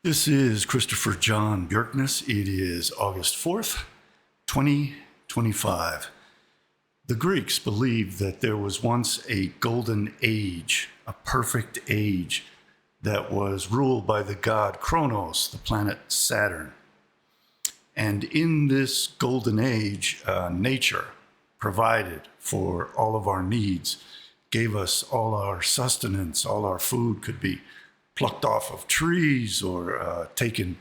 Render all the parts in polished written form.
This is Christopher John Bjerknes. It is August 4th, 2025. The Greeks believed that there was once a golden age, a perfect age, that was ruled by the god Kronos, the planet Saturn. And in this golden age, nature provided for all of our needs, gave us all our sustenance, all our food could be plucked off of trees or taken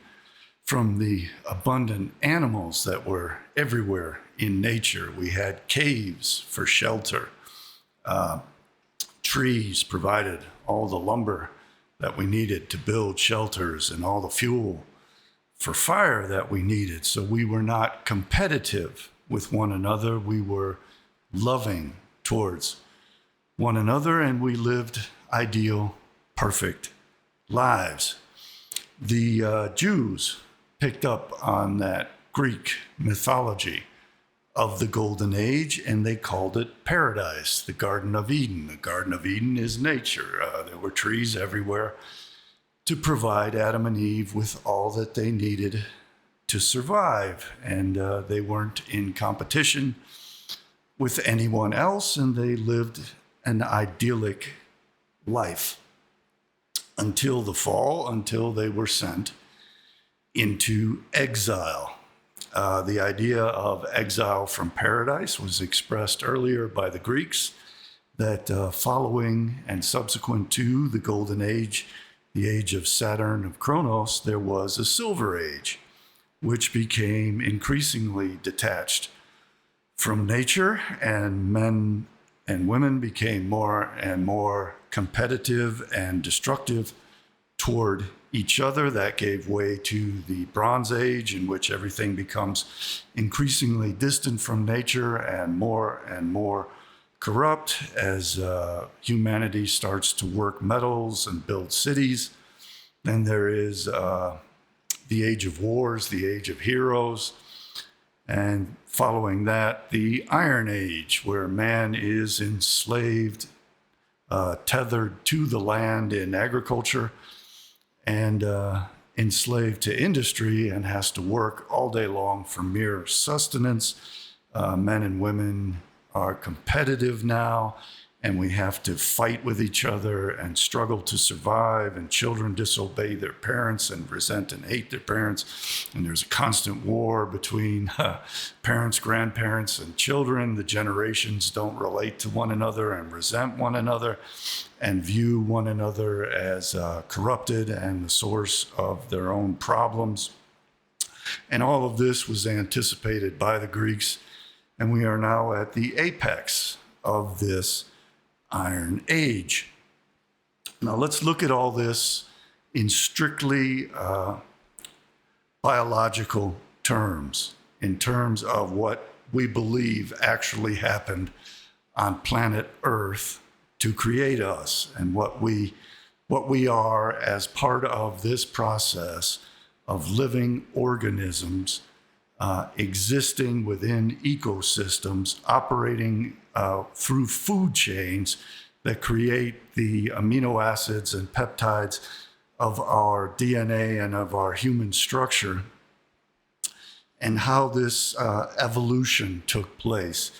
from the abundant animals that were everywhere in nature. We had caves for shelter. Trees provided all the lumber that we needed to build shelters and all the fuel for fire that we needed. So we were not competitive with one another. We were loving towards one another, and we lived ideal, perfect lives. The Jews picked up on that Greek mythology of the Golden Age, and they called it paradise, the Garden of Eden. The Garden of Eden is nature. There were trees everywhere to provide Adam and Eve with all that they needed to survive, and they weren't in competition with anyone else, and they lived an idyllic life until the fall, until they were sent into exile. The idea of exile from paradise was expressed earlier by the Greeks, that following and subsequent to the Golden Age, the age of Saturn, of Kronos, there was a Silver Age, which became increasingly detached from nature, and men and women became more and more competitive and destructive toward each other. That gave way to the Bronze Age, in which everything becomes increasingly distant from nature and more corrupt as humanity starts to work metals and build cities. Then there is the Age of Wars, the Age of Heroes, and following that, the Iron Age, where man is enslaved, tethered to the land in agriculture, and enslaved to industry, and has to work all day long for mere sustenance. Men and women are competitive now, and we have to fight with each other and struggle to survive, and children disobey their parents and resent and hate their parents, and there's a constant war between parents, grandparents, and children. The generations don't relate to one another and resent one another and view one another as corrupted and the source of their own problems. And all of this was anticipated by the Greeks, and we are now at the apex of this Iron Age. Now let's look at all this in strictly biological terms, in terms of what we believe actually happened on planet Earth to create us, and what we are as part of this process of living organisms existing within ecosystems, operating through food chains that create the amino acids and peptides of our DNA and of our human structure, and how this evolution took place.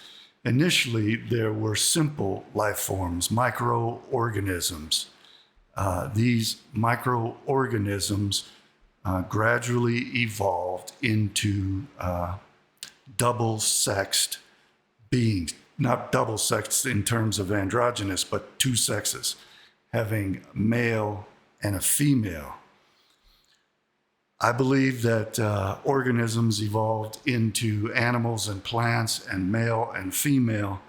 Initially, there were simple life forms, microorganisms. These microorganisms gradually evolved into double-sexed beings. Not double-sexed in terms of androgynous, but two sexes, having male and a female. I believe that organisms evolved into animals and plants and male and female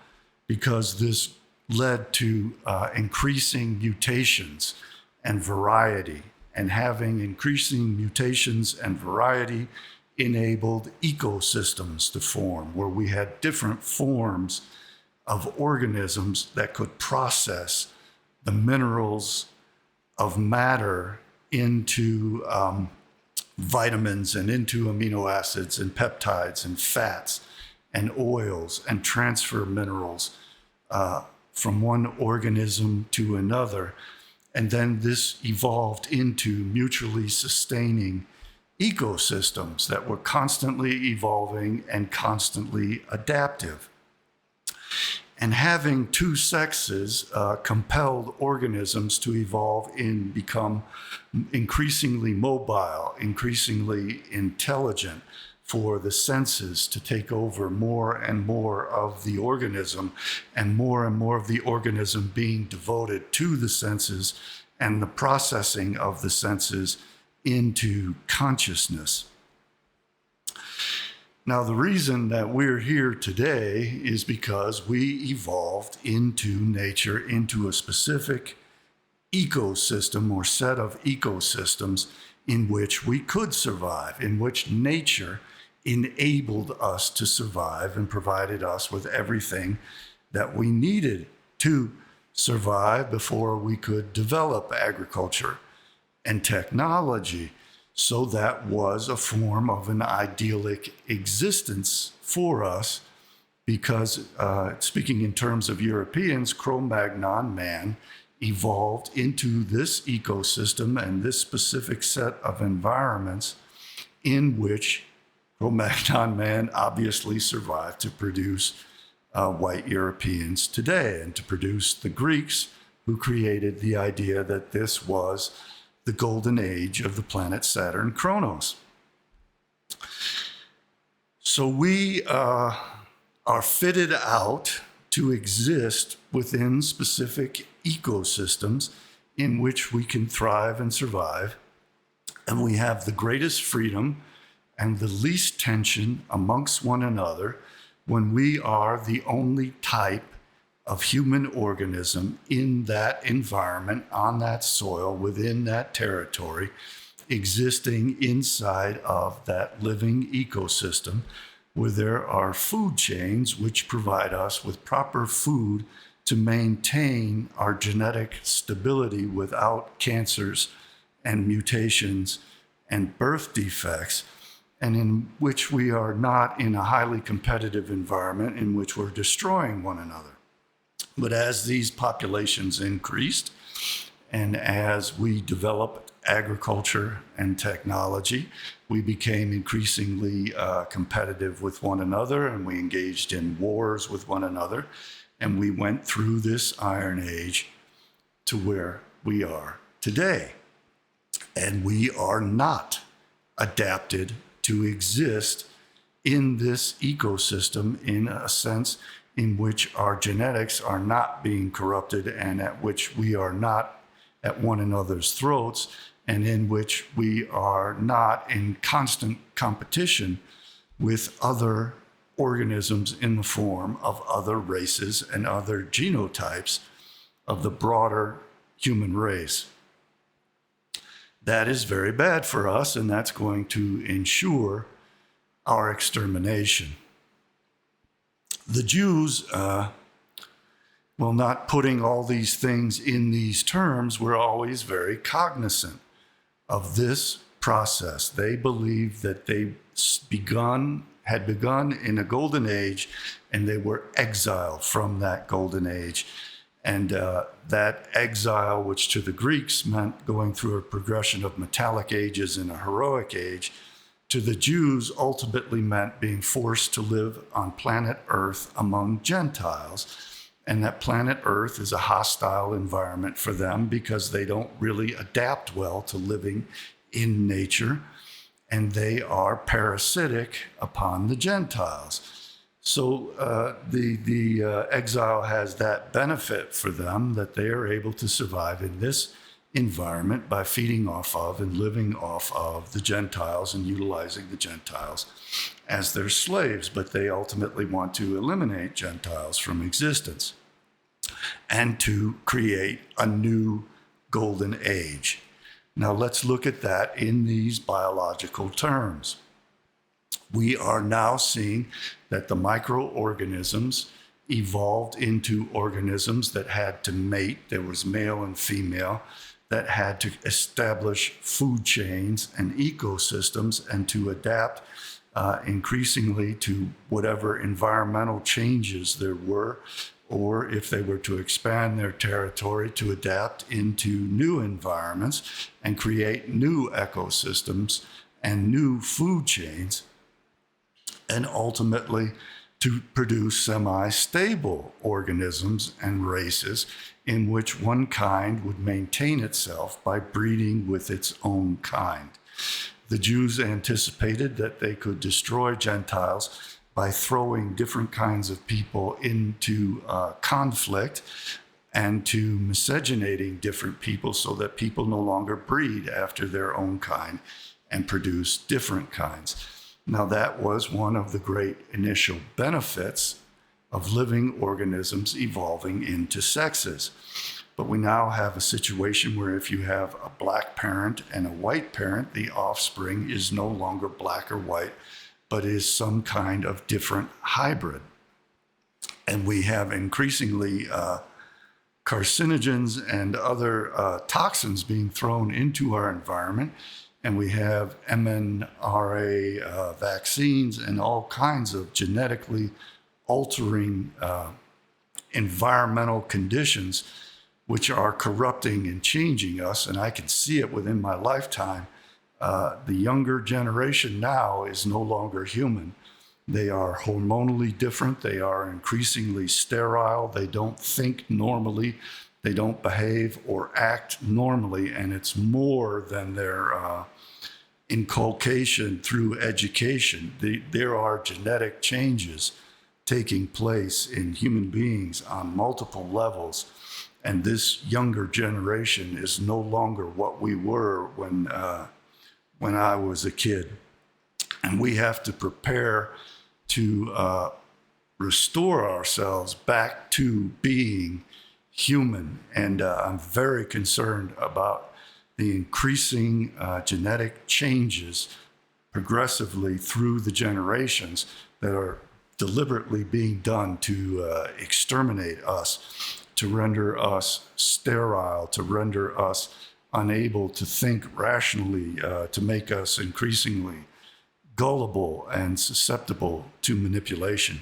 because this led to increasing mutations and variety. And having increasing mutations and variety enabled ecosystems to form, where we had different forms of organisms that could process the minerals of matter into vitamins and into amino acids and peptides and fats and oils, and transfer minerals from one organism to another. And then this evolved into mutually sustaining ecosystems that were constantly evolving and constantly adaptive. And having two sexes compelled organisms to evolve and become increasingly mobile, increasingly intelligent, for the senses to take over more and more of the organism, and more of the organism being devoted to the senses and the processing of the senses into consciousness. Now, the reason that we're here today is because we evolved into nature, into a specific ecosystem or set of ecosystems in which we could survive, in which nature enabled us to survive and provided us with everything that we needed to survive before we could develop agriculture and technology. So that was a form of an idyllic existence for us, because speaking in terms of Europeans, Cro-Magnon man evolved into this ecosystem and this specific set of environments in which Cro-Magnon man obviously survived to produce white Europeans today, and to produce the Greeks, who created the idea that this was the golden age of the planet Saturn, Kronos. So we are fitted out to exist within specific ecosystems in which we can thrive and survive, and we have the greatest freedom and the least tension amongst one another when we are the only type of human organism in that environment, on that soil, within that territory, existing inside of that living ecosystem, where there are food chains which provide us with proper food to maintain our genetic stability without cancers and mutations and birth defects, and in which we are not in a highly competitive environment in which we're destroying one another. But as these populations increased, and as we developed agriculture and technology, we became increasingly competitive with one another, and we engaged in wars with one another, and we went through this Iron Age to where we are today. And we are not adapted to exist in this ecosystem in a sense in which our genetics are not being corrupted, and at which we are not at one another's throats, and in which we are not in constant competition with other organisms in the form of other races and other genotypes of the broader human race. That is very bad for us, and that's going to ensure our extermination. The Jews, well, not putting all these things in these terms, were always very cognizant of this process. They believed that they had begun in a golden age, and they were exiled from that golden age. And that exile, which to the Greeks meant going through a progression of metallic ages and a heroic age, to the Jews ultimately meant being forced to live on planet Earth among Gentiles. And that planet Earth is a hostile environment for them because they don't really adapt well to living in nature, and they are parasitic upon the Gentiles. So the exile has that benefit for them, that they are able to survive in this environment by feeding off of and living off of the Gentiles and utilizing the Gentiles as their slaves. But they ultimately want to eliminate Gentiles from existence and to create a new golden age. Now let's look at that in these biological terms. We are now seeing that the microorganisms evolved into organisms that had to mate. There was male and female that had to establish food chains and ecosystems and to adapt increasingly to whatever environmental changes there were, or if they were to expand their territory to adapt into new environments and create new ecosystems and new food chains, and ultimately to produce semi-stable organisms and races in which one kind would maintain itself by breeding with its own kind. The Jews anticipated that they could destroy Gentiles by throwing different kinds of people into conflict and to miscegenating different people so that people no longer breed after their own kind and produce different kinds. Now, that was one of the great initial benefits of living organisms evolving into sexes. But we now have a situation where if you have a black parent and a white parent, the offspring is no longer black or white, but is some kind of different hybrid. And we have increasingly carcinogens and other toxins being thrown into our environment. And we have mRNA vaccines and all kinds of genetically altering environmental conditions which are corrupting and changing us. And I can see it within my lifetime. The younger generation now is no longer human. They are hormonally different. They are increasingly sterile. They don't think normally. They don't behave or act normally. And it's more than their inculcation through education. There are genetic changes taking place in human beings on multiple levels. And this younger generation is no longer what we were when I was a kid. And we have to prepare to restore ourselves back to being human. And I'm very concerned about the increasing genetic changes progressively through the generations that are deliberately being done to exterminate us, to render us sterile, to render us unable to think rationally, to make us increasingly gullible and susceptible to manipulation.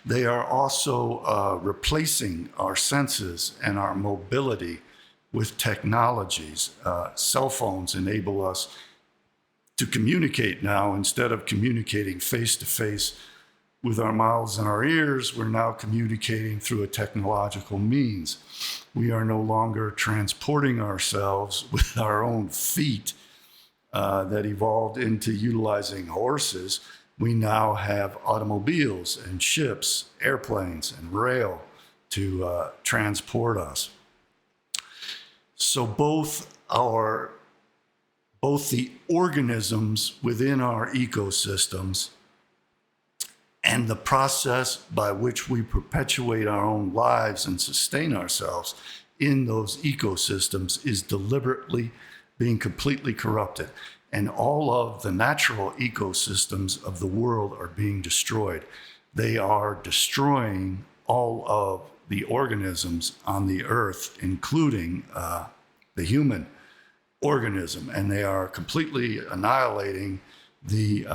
They are also replacing our senses and our mobility with technologies. Cell phones enable us to communicate now. Instead of communicating face-to-face with our mouths and our ears, we're now communicating through a technological means. We are no longer transporting ourselves with our own feet that evolved into utilizing horses. We now have automobiles and ships, airplanes and rail to transport us. So both the organisms within our ecosystems and the process by which we perpetuate our own lives and sustain ourselves in those ecosystems is deliberately being completely corrupted. And all of the natural ecosystems of the world are being destroyed. They are destroying all of the organisms on the earth, including the human organism, and they are completely annihilating the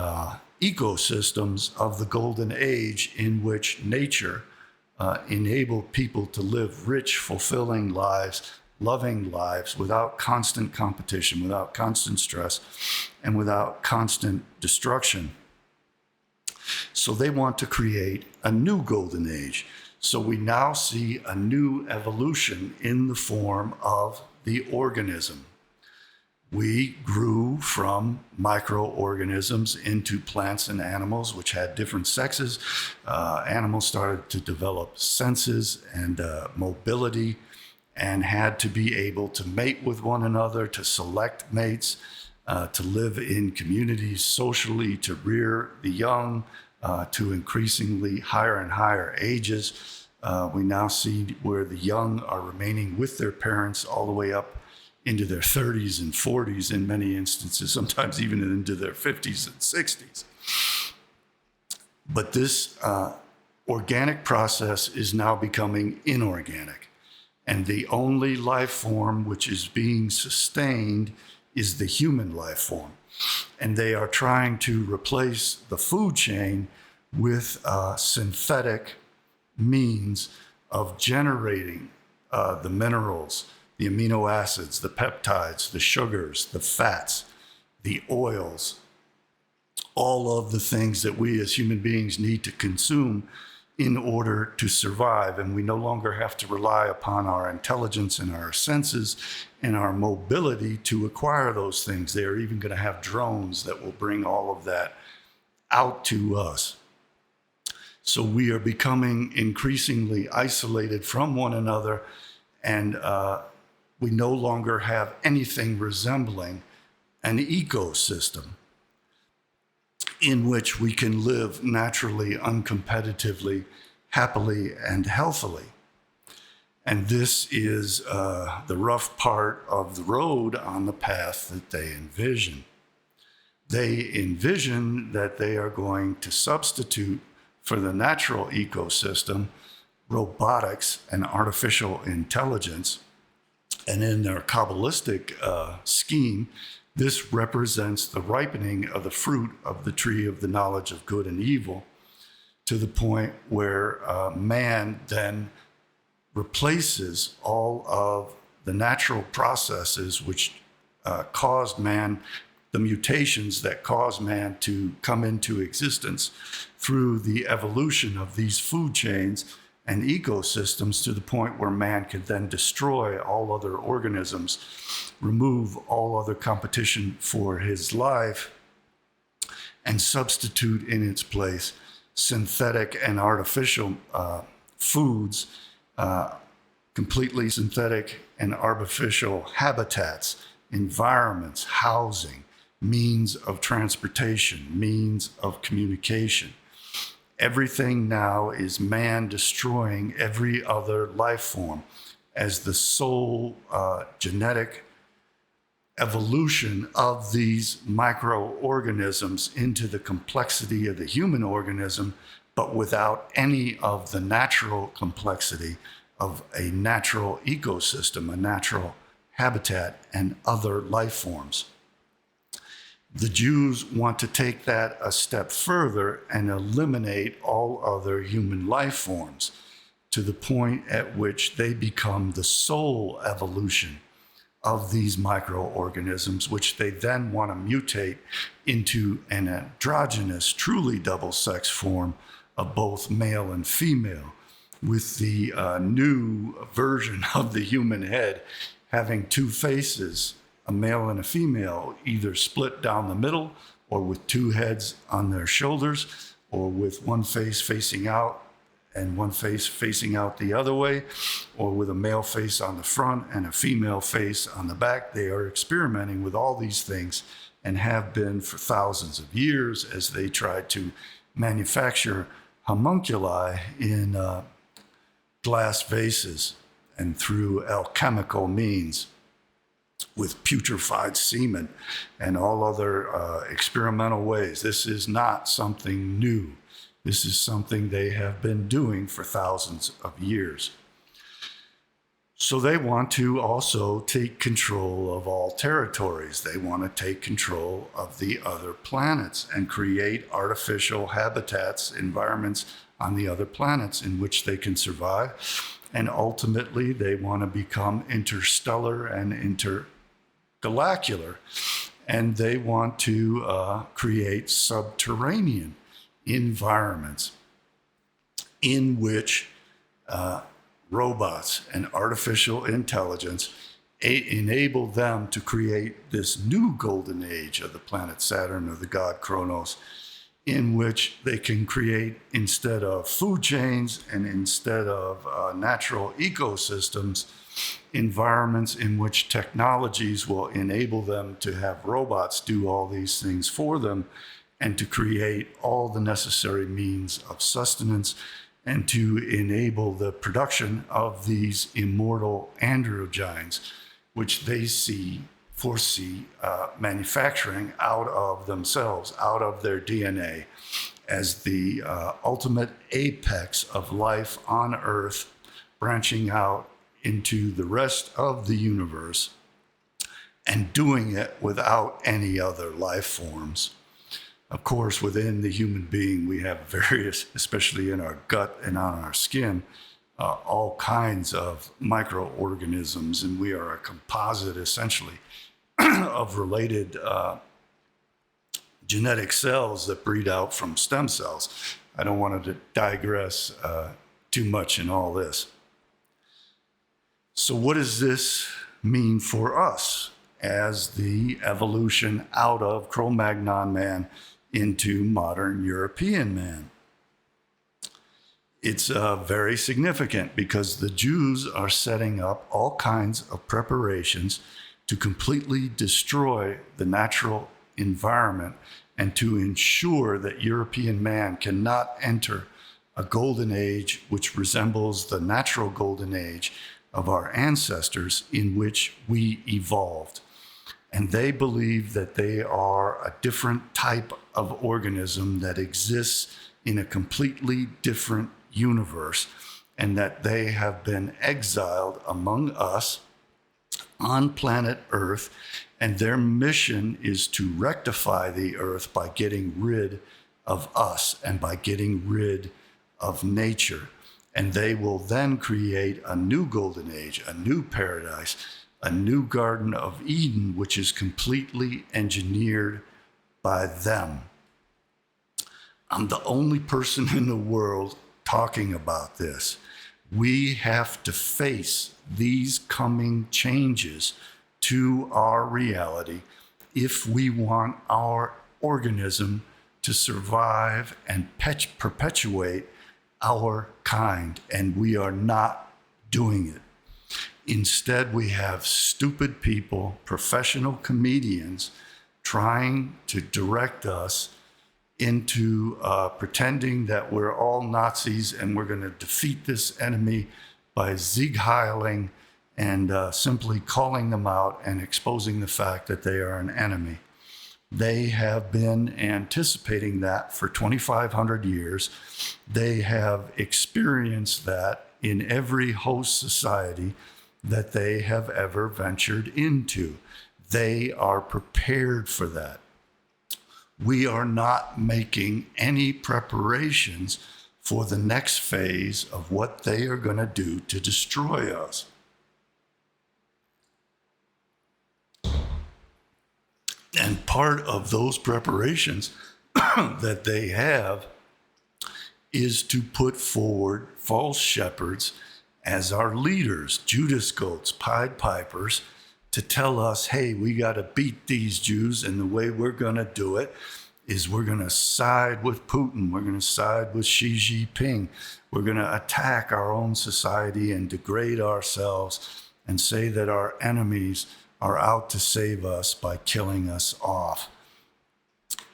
ecosystems of the golden age in which nature enabled people to live rich, fulfilling lives, loving lives without constant competition, without constant stress, and without constant destruction. So they want to create a new golden age. So we now see a new evolution in the form of the organism. We grew from microorganisms into plants and animals, which had different sexes. Animals started to develop senses and mobility and had to be able to mate with one another, to select mates, to live in communities socially, to rear the young, to increasingly higher and higher ages. We now see where the young are remaining with their parents all the way up into their 30s and 40s in many instances, sometimes even into their 50s and 60s. But this organic process is now becoming inorganic. And the only life form which is being sustained is the human life form. And they are trying to replace the food chain with synthetic means of generating the minerals, the amino acids, the peptides, the sugars, the fats, the oils, all of the things that we as human beings need to consume in order to survive. And we no longer have to rely upon our intelligence and our senses and our mobility to acquire those things. They're even going to have drones that will bring all of that out to us. So we are becoming increasingly isolated from one another, and we no longer have anything resembling an ecosystem in which we can live naturally, uncompetitively, happily, and healthily. And this is the rough part of the road on the path that they envision. They envision that they are going to substitute for the natural ecosystem robotics and artificial intelligence. And in their Kabbalistic scheme, this represents the ripening of the fruit of the tree of the knowledge of good and evil, to the point where man then replaces all of the natural processes which caused man, the mutations that caused man to come into existence through the evolution of these food chains and ecosystems, to the point where man can then destroy all other organisms, remove all other competition for his life, and substitute in its place synthetic and artificial foods, completely synthetic and artificial habitats, environments, housing, means of transportation, means of communication. Everything now is man destroying every other life form as the sole genetic evolution of these microorganisms into the complexity of the human organism, but without any of the natural complexity of a natural ecosystem, a natural habitat, and other life forms. The Jews want to take that a step further and eliminate all other human life forms, to the point at which they become the sole evolution of these microorganisms, which they then want to mutate into an androgynous, truly double-sex form of both male and female, with the new version of the human head having two faces, a male and a female, either split down the middle, or with two heads on their shoulders, or with one face facing out and one face facing out the other way, or with a male face on the front and a female face on the back. They are experimenting with all these things and have been for thousands of years, as they try to manufacture homunculi in glass vases and through alchemical means, with putrefied semen and all other experimental ways. This is not something new. This is something they have been doing for thousands of years. So they want to also take control of all territories. They want to take control of the other planets and create artificial habitats, environments on the other planets in which they can survive. And ultimately, they want to become interstellar and intergalactular. And they want to create subterranean environments in which robots and artificial intelligence enable them to create this new golden age of the planet Saturn, or the god Kronos, in which they can create, instead of food chains and instead of natural ecosystems, environments in which technologies will enable them to have robots do all these things for them, and to create all the necessary means of sustenance, and to enable the production of these immortal androgynes, which they foresee manufacturing out of themselves, out of their DNA, as the ultimate apex of life on Earth, branching out into the rest of the universe, and doing it without any other life forms. Of course, within the human being, we have various, especially in our gut and on our skin, all kinds of microorganisms, and we are a composite, essentially, of related genetic cells that breed out from stem cells. I don't want to digress too much in all this. So what does this mean for us as the evolution out of Cro-Magnon man into modern European man? It's very significant because the Jews are setting up all kinds of preparations to completely destroy the natural environment and to ensure that European man cannot enter a golden age which resembles the natural golden age of our ancestors in which we evolved. And they believe that they are a different type of organism that exists in a completely different universe, and that they have been exiled among us on planet Earth, and their mission is to rectify the Earth by getting rid of us and by getting rid of nature. And they will then create a new golden age, a new paradise, a new Garden of Eden, which is completely engineered by them. I'm the only person in the world talking about this. We have to face these coming changes to our reality if we want our organism to survive and perpetuate our kind, and we are not doing it. Instead, we have stupid people, professional comedians, trying to direct us into pretending that we're all Nazis and we're going to defeat this enemy by Sieg heiling and simply calling them out and exposing the fact that they are an enemy. They have been anticipating that for 2,500 years. They have experienced that in every host society that they have ever ventured into. They are prepared for that. We are not making any preparations for the next phase of what they are going to do to destroy us. And part of those preparations that they have is to put forward false shepherds as our leaders, Judas goats, Pied Pipers, to tell us, hey, we got to beat these Jews, and the way we're going to do it is we're going to side with Putin, we're going to side with Xi Jinping, we're going to attack our own society and degrade ourselves and say that our enemies are out to save us by killing us off.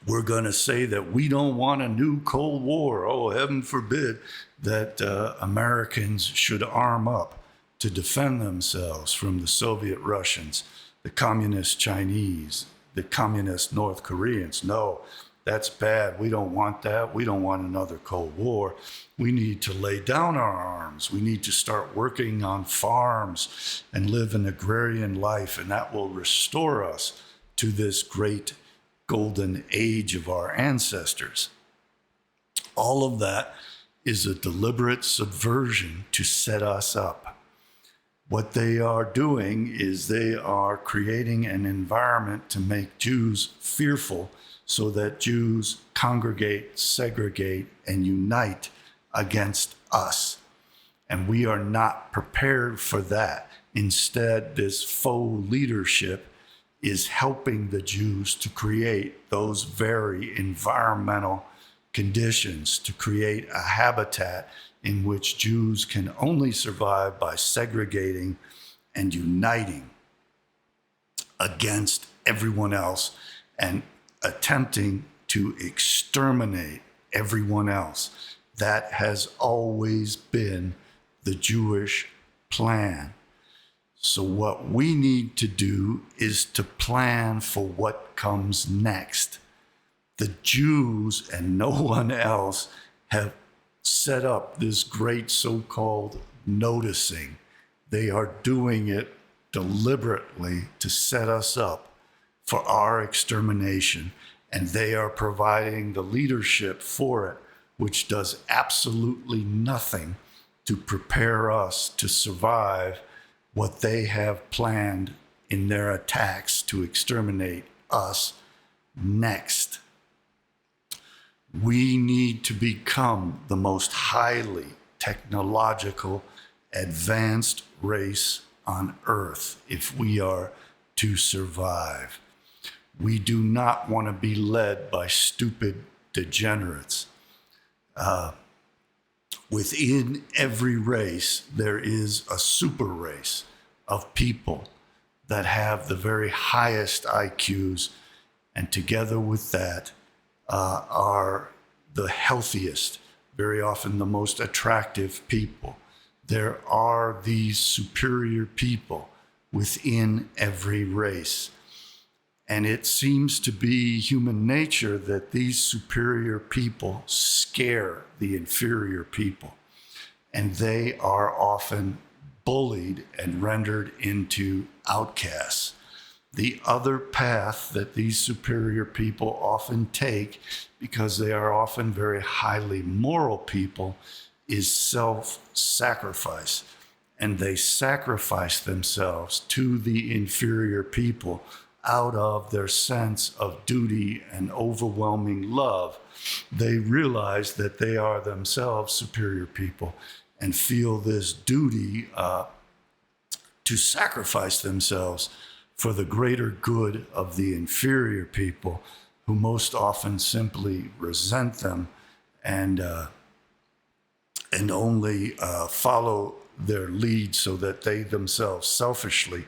We're going to say that we don't want a new Cold War. Oh, heaven forbid that Americans should arm up to defend themselves from the Soviet Russians, the communist Chinese, the communist North Koreans. No, that's bad. We don't want that. We don't want another Cold War. We need to lay down our arms. We need to start working on farms and live an agrarian life, and that will restore us to this great golden age of our ancestors. All of that is a deliberate subversion to set us up. What they are doing is they are creating an environment to make Jews fearful so that Jews congregate, segregate, and unite against us. And we are not prepared for that. Instead, this faux leadership is helping the Jews to create those very environmental conditions, to create a habitat in which Jews can only survive by segregating and uniting against everyone else and attempting to exterminate everyone else. That has always been the Jewish plan. So what we need to do is to plan for what comes next. The Jews and no one else have set up this great so-called noticing. They are doing it deliberately to set us up for our extermination. and they are providing the leadership for it, which does absolutely nothing to prepare us to survive what they have planned in their attacks to exterminate us next. We need to become the most highly technological, advanced race on Earth if we are to survive. We do not want to be led by stupid degenerates. Within every race, there is a super race of people that have the very highest IQs, and together with that are the healthiest, very often the most attractive people. There are these superior people within every race. And it seems to be human nature that these superior people scare the inferior people. And they are often bullied and rendered into outcasts. The other path that these superior people often take, because they are often very highly moral people, is self-sacrifice. And they sacrifice themselves to the inferior people out of their sense of duty and overwhelming love. They realize that they are themselves superior people and feel this duty to sacrifice themselves for the greater good of the inferior people, who most often simply resent them and only follow their lead so that they themselves selfishly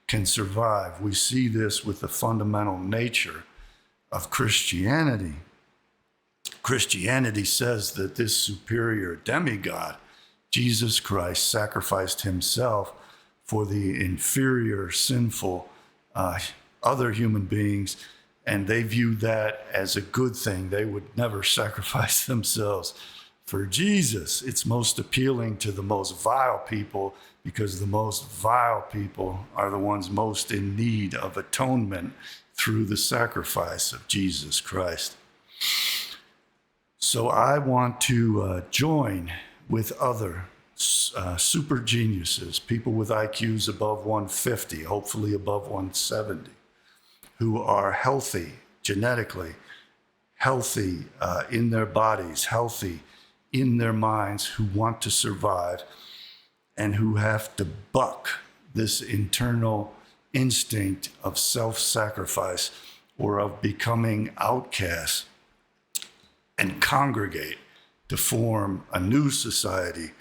can survive. We see this with the fundamental nature of Christianity. Christianity says that this superior demigod, Jesus Christ, sacrificed himself for the inferior, sinful other human beings, and they view that as a good thing. They would never sacrifice themselves for Jesus. It's most appealing to the most vile people, because the most vile people are the ones most in need of atonement through the sacrifice of Jesus Christ. So I want to join with other super geniuses, people with IQs above 150, hopefully above 170, who are healthy genetically, healthy in their bodies, healthy in their minds, who want to survive and who have to buck this internal instinct of self-sacrifice or of becoming outcasts and congregate to form a new society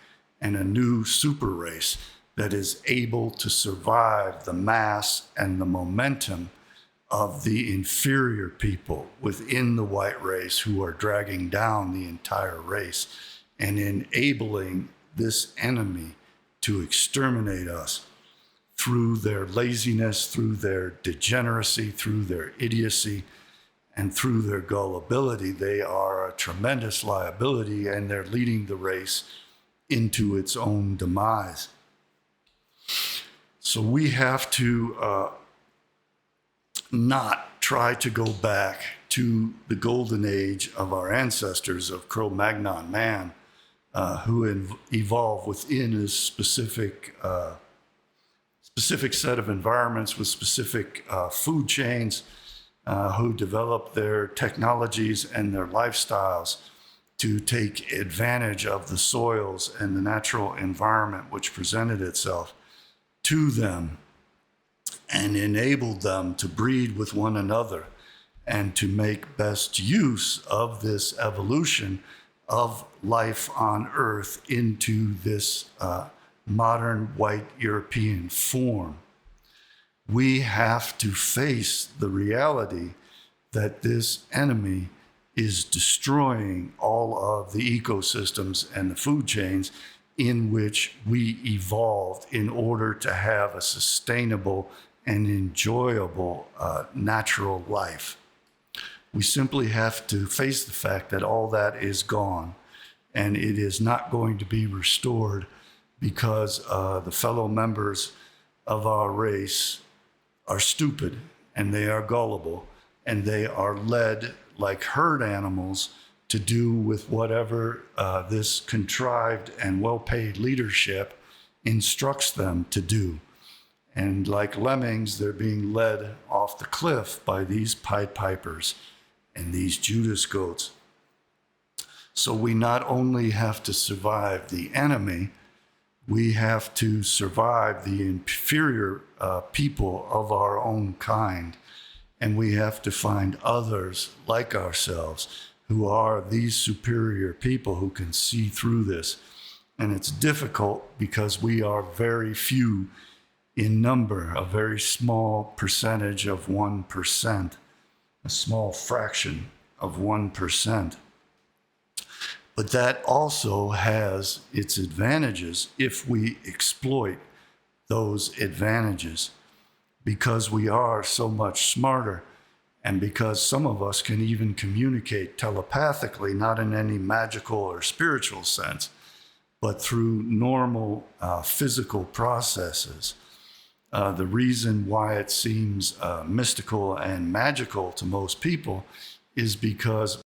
and a new super race that is able to survive the mass and the momentum of the inferior people within the white race, who are dragging down the entire race and enabling this enemy to exterminate us through their laziness, through their degeneracy, through their idiocy, and through their gullibility. They are a tremendous liability, and they're leading the race into its own demise. So we have to not try to go back to the golden age of our ancestors, of Cro-Magnon man, who evolved within a specific set of environments with specific food chains, who developed their technologies and their lifestyles to take advantage of the soils and the natural environment which presented itself to them, and enabled them to breed with one another and to make best use of this evolution of life on Earth into this modern white European form. We have to face the reality that this enemy is destroying all of the ecosystems and the food chains in which we evolved in order to have a sustainable and enjoyable natural life. We simply have to face the fact that all that is gone, and it is not going to be restored because the fellow members of our race are stupid and they are gullible, and they are led like herd animals to do with whatever this contrived and well-paid leadership instructs them to do. And like lemmings, they're being led off the cliff by these Pied Pipers and these Judas goats. So we not only have to survive the enemy, we have to survive the inferior people of our own kind. And we have to find others like ourselves who are these superior people who can see through this. And it's difficult because we are very few in number, a very small percentage of 1%, a small fraction of 1%. But that also has its advantages if we exploit those advantages, because we are so much smarter, and because some of us can even communicate telepathically, not in any magical or spiritual sense, but through normal physical processes. The reason why it seems mystical and magical to most people is because